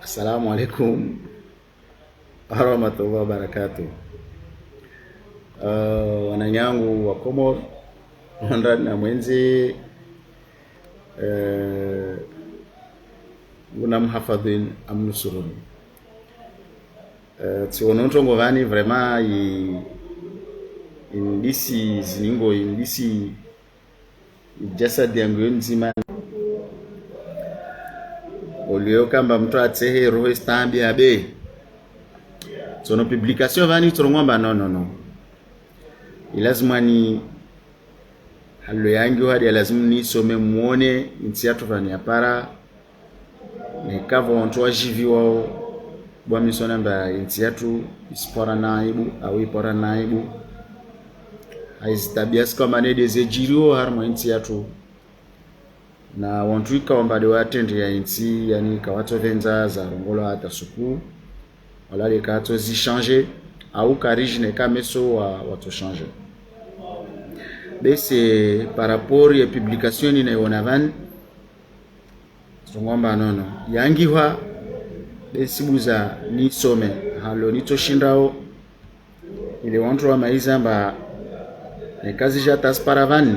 Assalamu alaikum warahmatullahi wabarakatuh. Wananyangu wa Komoro ndani na mwenzi unamhafadhin amnusuruni tionontongo vani vraiment indisi ziningo indisi jasadi yangu nzima olio kamba mtu atsehe roho istambi abe sono publication vani turongwamba no ilazima ni halo yangu hadi lazima ni some muone inti yatu vani apara ni kava ontoa jivi wao bwa misona mba inti yatu ispora naibu au ipora naibu haizitabias kama ne desejirio harmo inti yatu na wantu ikawamba de watendi ya inti yani kawato venza za rongola hata suku wala le kato zi changer au karijine kameso wato changer. C'est par rapport à publication ni onavan songomba nono yangiwa besibuza ni some halo nitoshindao ile wantu wa maizamba ne kazi jata sparavan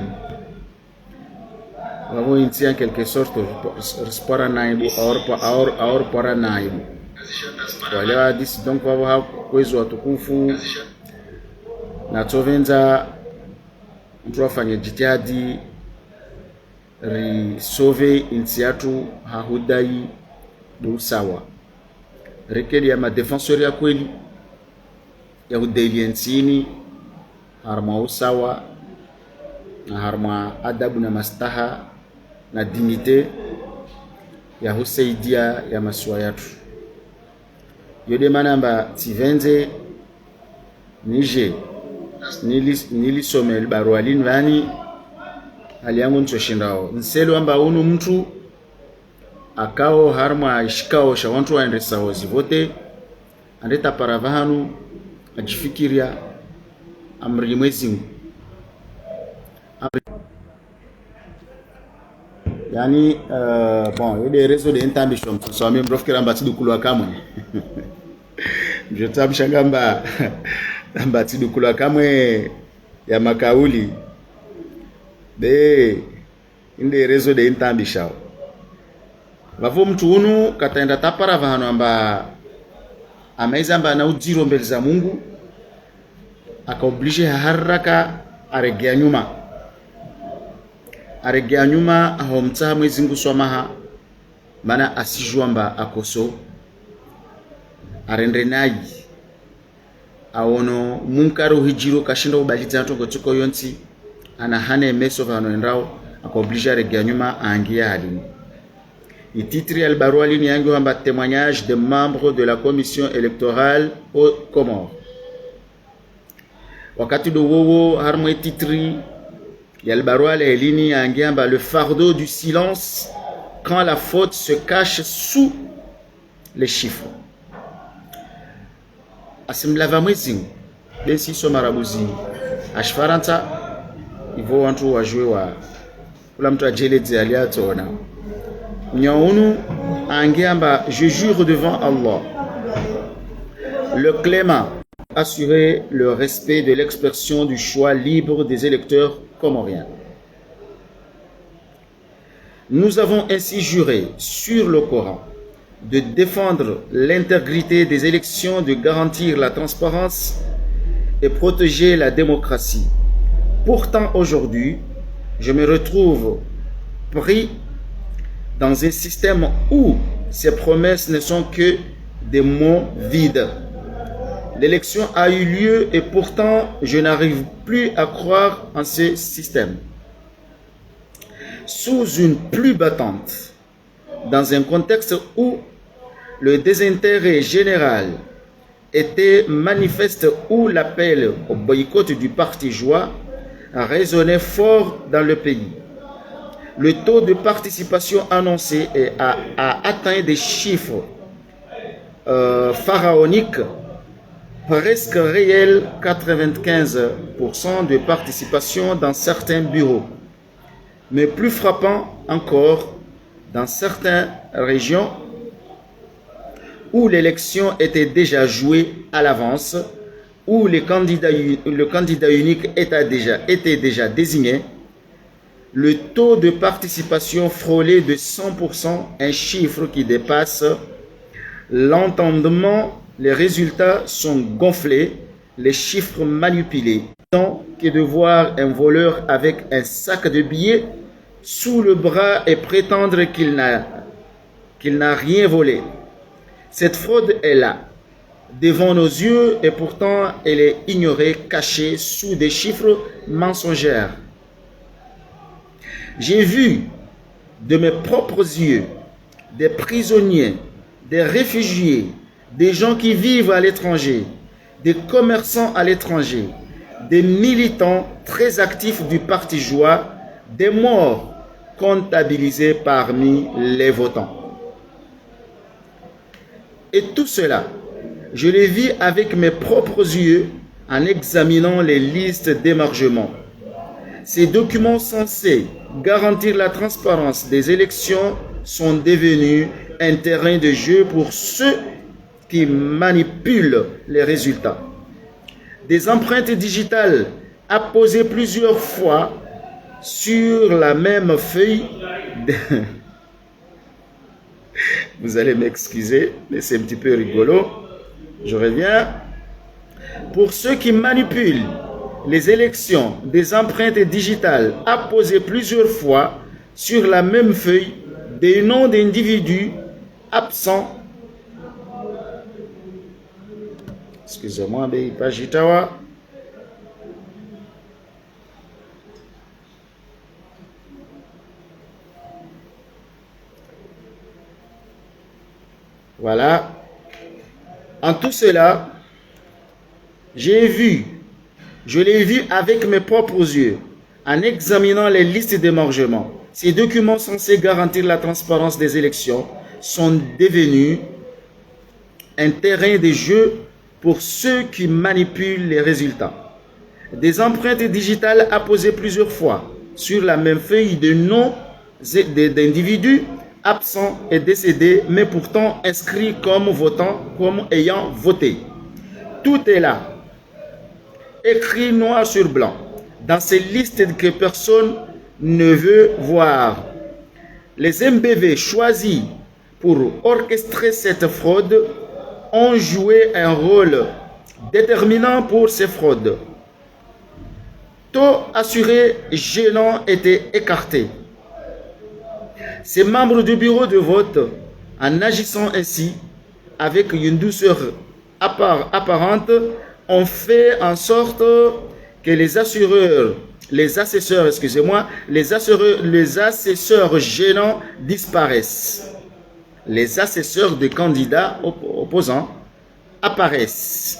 wao inti en quelque sorte spara naibu or para naibu wale disi donc wao kwezo watukufu na tovenza mtu afanye jitihadi risove inti yatu hahudai do sawa rekedi ya madefensori ya kweli ya hudeli ntini harma usawa na harma adabu na mastaha na dignite ya husaidia ya maswa yatu yode manamba tivenze nije nilisome barua vani hali yangu nitoshindao nselo amba unu mtu akao harma ishikao sha wantu waendesa hozi vote andeta paravahanu ajifikiria amri mwezi yani bon yode rezo de intambisho mtoso ame mrofkira mba tidukulu kamwe mjota mshangamba namba tidukulu kamwe ya makauli be inde rezo de intambisho vavo mtu unu kataenda tapara vahano amba amaiza amba na ujiro mbele za Mungu akaoblige haraka aregea nyuma ahomta mwezi nguswamaha mana asijwamba akoso arendrenayi awono munkaru hijiro kashinda ubaliza ntongo tuko yonti ana hane meso vano endao akaoblige aregea nyuma aangia halini. Le titre al barua ligne yangu amba témoignage des membres de la commission électorale aux Comores. Wakati do wowo harmo titri yal barua le ligne yangu amba le fardeau du silence quand la faute se cache sous les chiffres. Asimlava mwezi bensi so marabuzi ashfaranta ivo wantu wajwe wa kula mtu ajeleze aliatona je jure devant Allah, le clément, assurer le respect de l'expression du choix libre des électeurs comoriens. Nous avons ainsi juré sur le Coran de défendre l'intégrité des élections, de garantir la transparence et protéger la démocratie. Pourtant, aujourd'hui, je me retrouve pris dans un système où ces promesses ne sont que des mots vides. L'élection a eu lieu et pourtant je n'arrive plus à croire en ce système. Sous une pluie battante, dans un contexte où le désintérêt général était manifeste, où l'appel au boycott du parti Joie résonnait fort dans le pays, le taux de participation annoncé a atteint des chiffres pharaoniques, presque réels, 95% de participation dans certains bureaux. Mais plus frappant encore, dans certaines régions, où l'élection était déjà jouée à l'avance, où le candidat unique était déjà désigné, le taux de participation frôlait de 100%, un chiffre qui dépasse l'entendement. Les résultats sont gonflés, les chiffres manipulés. Tant que de voir un voleur avec un sac de billets sous le bras et prétendre qu'il n'a rien volé. Cette fraude est là, devant nos yeux, et pourtant elle est ignorée, cachée sous des chiffres mensongers. J'ai vu de mes propres yeux des prisonniers, des réfugiés, des gens qui vivent à l'étranger, des commerçants à l'étranger, des militants très actifs du Parti Joie, des morts comptabilisés parmi les votants. Et tout cela, je le vis avec mes propres yeux en examinant les listes d'émargement. Ces documents censés garantir la transparence des élections sont devenus un terrain de jeu pour ceux qui manipulent les résultats. Des empreintes digitales apposées plusieurs fois sur la même feuille. Vous allez m'excuser, mais c'est un petit peu rigolo. Je reviens. Pour ceux qui manipulent les élections, des empreintes digitales apposées plusieurs fois sur la même feuille, des noms d'individus absents. Excusez-moi, mais pas Jitawa. Voilà. En tout cela, je l'ai vu avec mes propres yeux, en examinant les listes d'émargement. Ces documents censés garantir la transparence des élections sont devenus un terrain de jeu pour ceux qui manipulent les résultats. Des empreintes digitales apposées plusieurs fois sur la même feuille de noms d'individus absents et décédés, mais pourtant inscrits comme votant, comme ayant voté. Tout est là, écrit noir sur blanc, dans ces listes que personne ne veut voir. Les MBV choisis pour orchestrer cette fraude ont joué un rôle déterminant pour ces fraudes. Taux assurés gênants étaient écartés. Ces membres du bureau de vote, en agissant ainsi, avec une douceur apparente, ont fait en sorte que les assesseurs gênants disparaissent. Les assesseurs des candidats opposants apparaissent,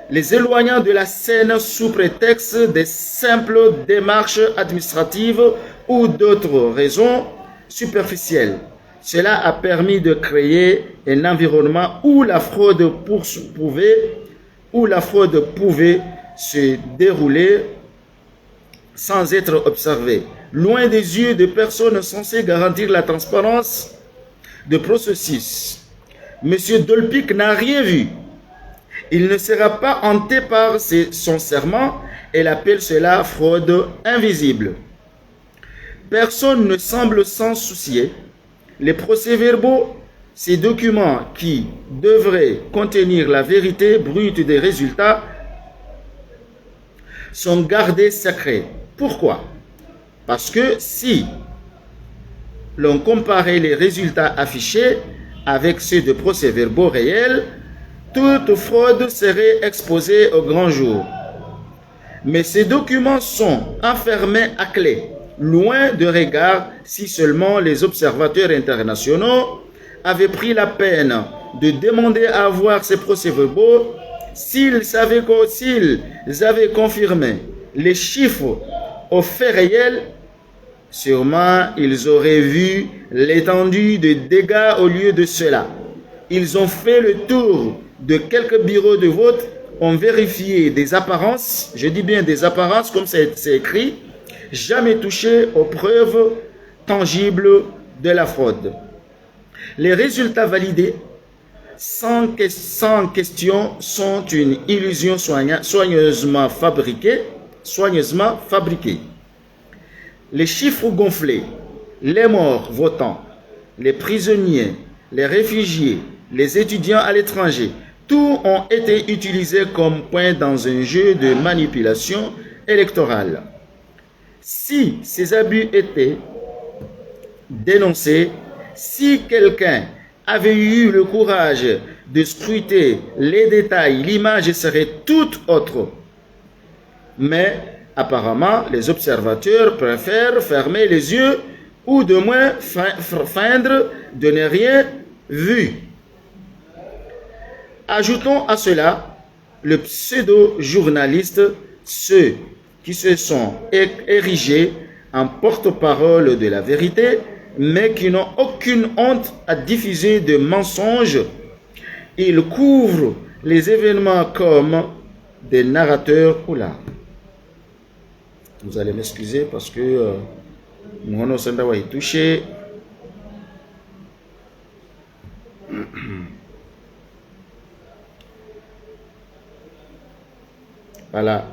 les éloignant de la scène sous prétexte des simples démarches administratives ou d'autres raisons superficielles. Cela a permis de créer un environnement où la fraude pouvait se dérouler sans être observée, loin des yeux de personnes censées garantir la transparence de processus. M. Dolpic n'a rien vu. Il ne sera pas hanté par son serment. Elle appelle cela fraude invisible. Personne ne semble s'en soucier. Les procès-verbaux, ces documents qui devraient contenir la vérité brute des résultats, sont gardés secrets. Pourquoi? Parce que si l'on comparait les résultats affichés avec ceux de procès-verbaux réels, toute fraude serait exposée au grand jour. Mais ces documents sont enfermés à clé, loin de regard, si seulement les observateurs internationaux avaient pris la peine de demander à voir ces procès-verbaux. S'ils avaient confirmé les chiffres aux faits réels, sûrement ils auraient vu l'étendue des dégâts au lieu de cela. Ils ont fait le tour de quelques bureaux de vote, ont vérifié des apparences, je dis bien des apparences comme c'est écrit, jamais touché aux preuves tangibles de la fraude. Les résultats validés sans question sont une illusion soigneusement fabriquée. Les chiffres gonflés, les morts votants, les prisonniers, les réfugiés, les étudiants à l'étranger, tout ont été utilisés comme point dans un jeu de manipulation électorale. Si ces abus étaient dénoncés, si quelqu'un avait eu le courage de scruter les détails, l'image serait toute autre. Mais apparemment, les observateurs préfèrent fermer les yeux ou de moins feindre de ne rien vu. Ajoutons à cela le pseudo-journaliste, ceux qui se sont érigés en porte-parole de la vérité, mais qui n'ont aucune honte à diffuser de mensonges. Ils couvrent les événements comme des narrateurs. Oula. Vous allez m'excuser parce que Mouhono Sandawa est touché. Voilà.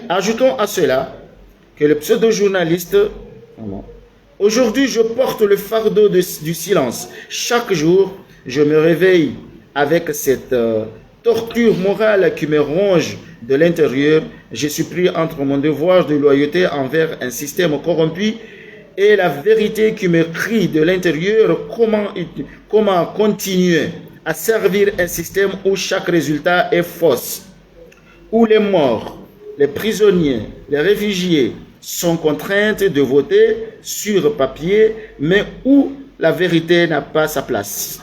Ajoutons à cela que le pseudo-journaliste... Aujourd'hui, je porte le fardeau du silence. Chaque jour, je me réveille avec cette torture morale qui me ronge de l'intérieur. Je suis pris entre mon devoir de loyauté envers un système corrompu et la vérité qui me crie de l'intérieur. Comment continuer à servir un système où chaque résultat est fausse, où les morts, les prisonniers, les réfugiés sont contraintes de voter sur papier, mais où la vérité n'a pas sa place.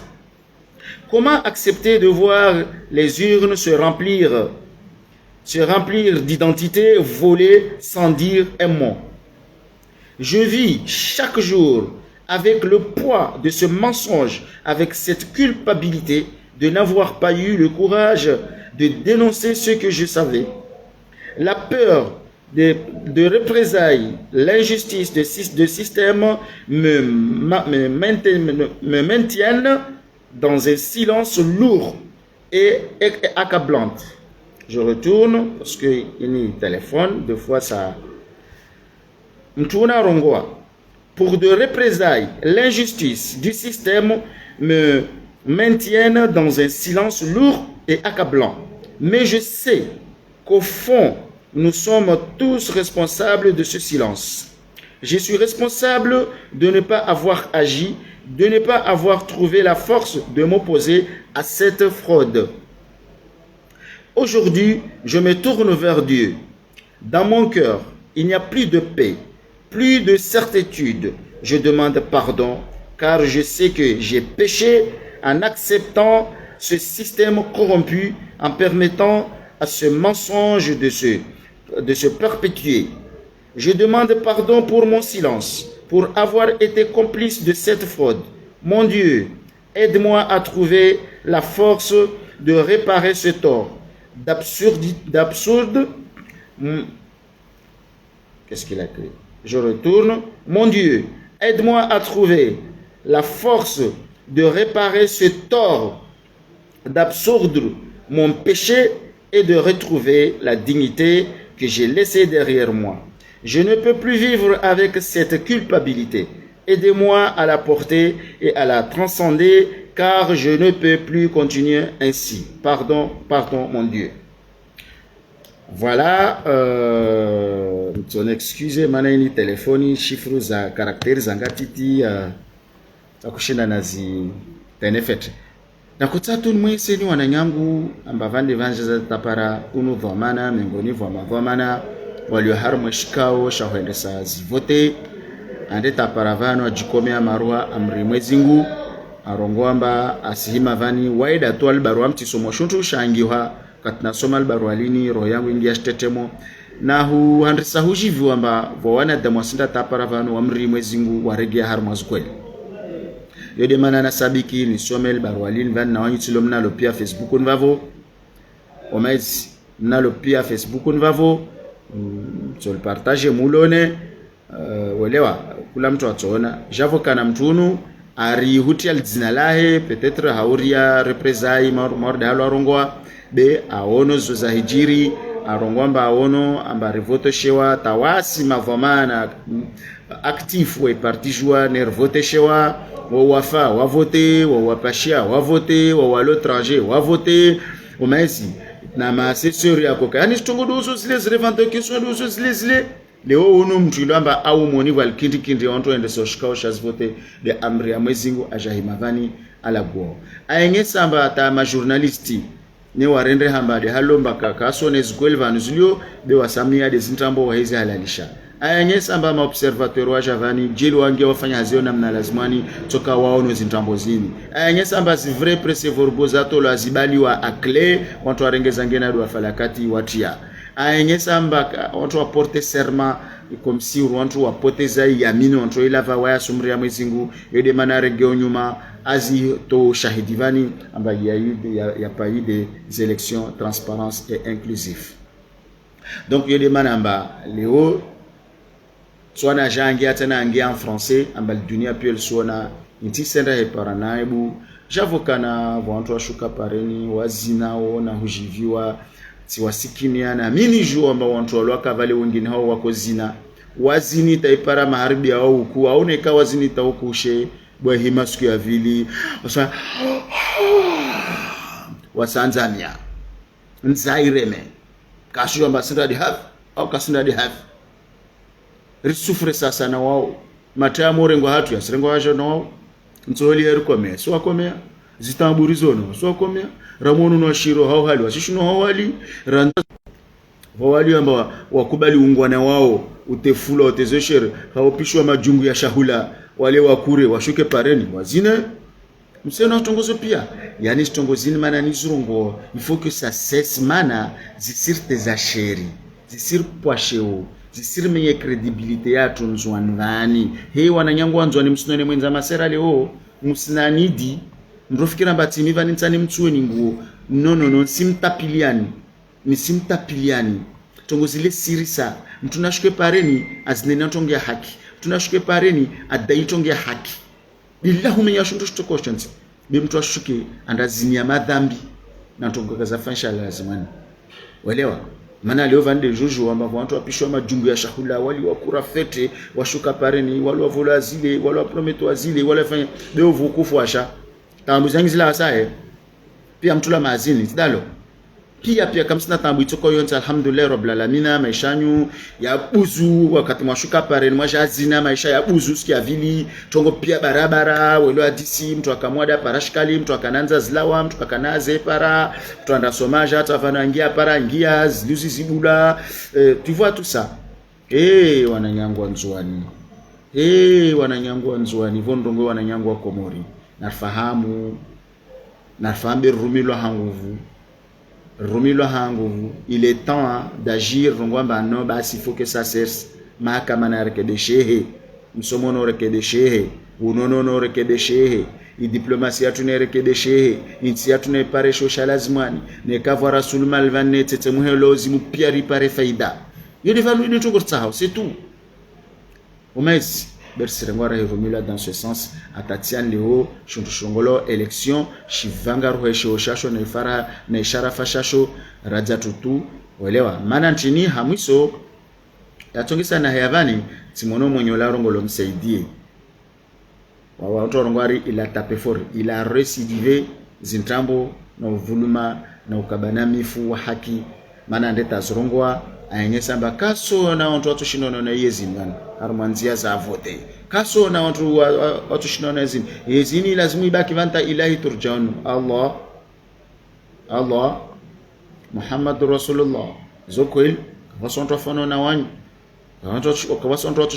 Comment accepter de voir les urnes se remplir d'identités volées sans dire un mot? Je vis chaque jour avec le poids de ce mensonge, avec cette culpabilité de n'avoir pas eu le courage de dénoncer ce que je savais. La peur de représailles, l'injustice de système me maintiennent dans un silence lourd et accablant. Je retourne parce que il y a un téléphone, deux fois ça. Pour de représailles, l'injustice du système me maintiennent dans un silence lourd et accablant. Mais je sais qu'au fond, nous sommes tous responsables de ce silence. Je suis responsable de ne pas avoir agi, de ne pas avoir trouvé la force de m'opposer à cette fraude. Aujourd'hui, je me tourne vers Dieu. Dans mon cœur, il n'y a plus de paix, plus de certitude. Je demande pardon car je sais que j'ai péché en acceptant ce système corrompu, en permettant à ce mensonge de se perpétuer. Je demande pardon pour mon silence, pour avoir été complice de cette fraude. Mon Dieu, aide-moi à trouver la force de réparer ce tort d'absurde. Qu'est-ce qu'il a écrit? Je retourne. Mon Dieu, aide-moi à trouver la force de réparer ce tort d'absoudre mon péché et de retrouver la dignité que j'ai laissée derrière moi. Je ne peux plus vivre avec cette culpabilité. Aidez-moi à la porter et à la transcender, car je ne peux plus continuer ainsi. Pardon, pardon, mon Dieu. Voilà, excusez manaini telefoni chiffres za caractères zangatiti akushinda nazi tenefet. Na kutatu mweseni wananyangu ambavande vanje za tapara unu vamana miongoni vamana walioharmwe shikao shahuendesa zivote ande tapara vano ajikomea marua amri mwezingu arongwamba asihima vani waida to albarua mtisomo shuntu shangiwa katina soma albarua lini roho yangu ingia shtetemo na hu handrisa hujivu amba vowana damwasinda tapara vano amri mwezingu waregia harmwa kweli. Yode manana sabiki ni somel barwalin van na wanyitilo mnalo pia Facebook nvavo omezi mnalo pia Facebook nvavo so partage mulone welewa kula mtu atona javo kana mtunu ari hutia dzina lahe peut-être hauria représailles morde halo arongwa be aono zoza hijiri arongwa mba aono amba revote shewa tawasi mavomana actif we parti joie ner vote shewa wa wafa wa voter wa wapashia wa voter wa l'étranger wa voter o maisi na masesori akoka yani stongo dozo zile zilevante question dozo zile leo uno mtu amba au moni wal kindi onto ende so shikao shazvote de amri ya mwezingu ajahimavani ala go ayengesa amba ta ma journalisti ne warendre hamba de halomba kakaso ne zgwelvan zulio de wasamia de zintambo wa hizi halalisha ayengesa amba ma observateur wa javani jeli wange wafanya hazio namna lazimani toka waono zintambo zini ayengesa amba si vrai presse vorbozato la zibali wa akle watu warengeza ngena do falakati watia ayengesa amba watu waporte serment comme si watu wapoteza yamini watu ilava waya sumri ya mwezingu yode manare geonyuma azi to shahidivani amba ya pas eu des élections transparentes et inclusives. Donc yode manamba leo swana jangi atana angi en français amba dunia pia sona inti senda he paranaibu javokana watu washuka pareni wazinao na hujiviwa siwasikiniana mini juu amba watu walwaka vale wengine hao wako zina wazini taipara maharibi yao huku aone ka wazini taukushe bwa hima siku ya vili wasanzania nzaireme kashu amba senda di have au kasenda di have risufre sasa na wao matamo rengo hatu ya serengo hajo na wao nzoli herikome so akomea zitamburizono so akomea ramono no shiro hao hali washishuno hao hali randa wali amba wakubali ungwana wao utefula utezeshere haopishwa majungu ya shahula wale wakure washuke pareni wazine msena tongozo pia yani tongozini mana nizurongo il faut que ça cesse mana zisirte za sheri zisir poasheo zisir menye credibilité ya tunzwanvani he wananyangwa nzwani msinone mwenza masera leo msinanidi mrofikira mbati mivani nsani mtsuweni nguo no simtapiliani ni simtapiliani tongozile sirisa mtunashuke pareni azinena tongia haki tunashuke pareni adai tongia haki billahu menya shundu shtokoshans bimtu ashuke andazinia madhambi na tongoka za fansha lazimani welewa maana leo vande jojo amba watu wapishwa majungu ya shahula wali wakura fete washuka pareni wali wavola zile wali waprometo zile wali fanya leo vukufu asha tambu zangi zila asae pia mtula mazini tidalo pia kama sina tambu itoko yonza alhamdulillah rabbil alamin maishanyu ya buzu wakati mwashuka pareni mwashazina maisha ya buzu sikia vili tongo pia barabara welo hadisi mtu akamwada parashkali mtu akananza zilawa mtu akanaze para mtu andasomaja hata vanangia para ngia ziluzi zibula tu vois tout ça wananyangwa nzwani wananyangwa nzwani vondongo wananyangwa komori nafahamu rumilo hanguvu il est temps d'agir rongwamba no basi faut que ça cesse mahakamana reke de shehe msomono reke de shehe unono reke de shehe i diplomatie atune reke de shehe inti atune pare shosha lazimani ne kavwa rasul malvanne tete muhelo zimu pia ripare faida yede valu ni tongo tsahao c'est tout omesi bersirengwara hirumila dans ce sens atatian leo shungolo election shivanga ruhesho shasho na ifara na ishara fashasho raja tutu welewa maana nchini hamiso yatongisa na hayavani timono monyola rongolo msaidie watu rongwari ila tapefori ila recidive zintambo na uvuluma na ukabanamifu wa haki maana ndeta zurongwa ayengesa mba kaso na watu shinono na yezimana harmanzia za vote kaso na watu shinono na yezini lazima ibaki vanta ilahi turjaun Allah Muhammad Rasulullah zokwel wasonto fano na wanyu wasonto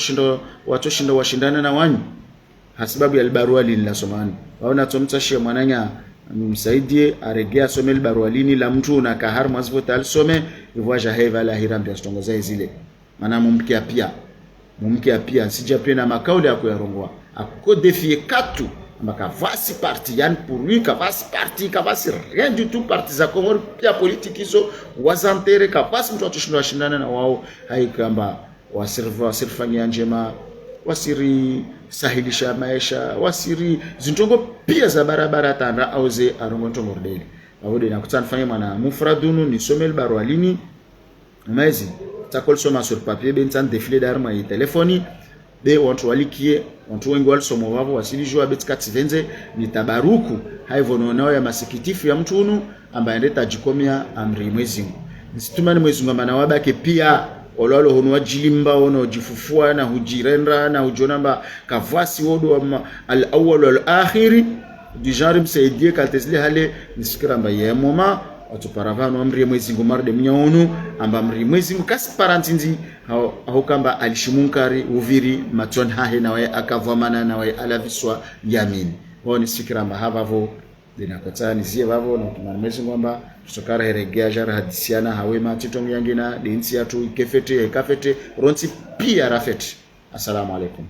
watu shinda washindana na wanyu hasibabu ya barua lila somani waona tumtashia mwananya msaidie aregea some barua lini la mtu na kahar mazvota alsome ivoja heva la hirambi stongoza zile maana mumkia pia sija pia na makauli yako ya rongwa akko défier katu makavasi parti yani pour lui kavasi rien du tout parti za Komoro pia politique hizo wazantere kavasi mtu atushindwa shindana na wao haikamba wasirfanya njema wasiri sahilisha maisha wasiri zintongo pia za barabara tanda auze arongo ntongordeli awode na kutanfanya mana mufradunu ni somel barwalini umezi takol soma sur papier bentan défilé d'armes et téléphone be watu walikie watu wengi walisomo wavo wasilijua betikati venze ni tabaruku haivono nao ya masikitifu ya mtunu ambaye ndeta jikomia amri mwezi nsitumani mwezi ngamba wabake pia ololo hono wajilimba ono jifufua na hujirendra na hujonamba kavasi wodo al-awwal wal-akhir du genre msaidie kaltezile hale nisikira mba ye moma watu paravano amri mwezi ngomarde mnyaonu amba amri mwezi kasi parantinzi hao kamba alishimunkari uviri maton hahe nawe akavamana nawe alaviswa yamin wao nisikira mba havavo dinakota nizie vavo na kumamezi ngomba tutokara heregea jara hadisiana hawema titongi yangina densi yatu ikefete kafete ronti pia rafeti. Assalamu alaikum.